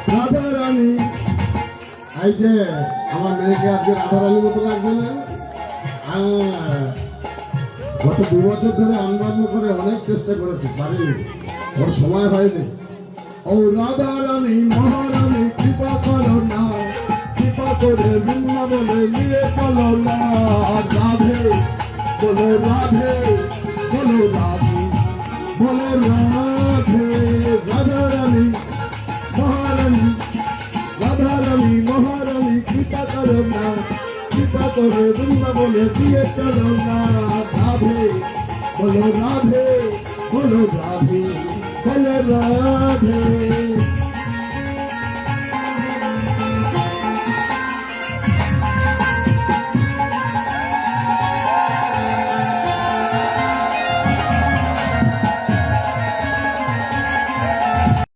রাধা রানী। এই যে আমার মেয়েকে আজকে রাধা রানীর মতো লাগবে না? গত 2 বছর ধরে আনন্দ করে অনেক চেষ্টা করেছি, পারিনি, ওর সময় হয়নি। ও রাধা রানী মহারানী কৃপা করো না, কৃপা করে বৃন্দাবনে নিয়ে চলো না। রাধে বলো রাধে, বলো রাধে, বলো রাধে। রাধা রানী মহারানী, রাধা রানী মহারানী কৃপা করো না, কৃপা করে বৃন্দাবনে দিয়ে চলো না। রাধে বলো রাধে, বলো রাধে, বলো রাধে।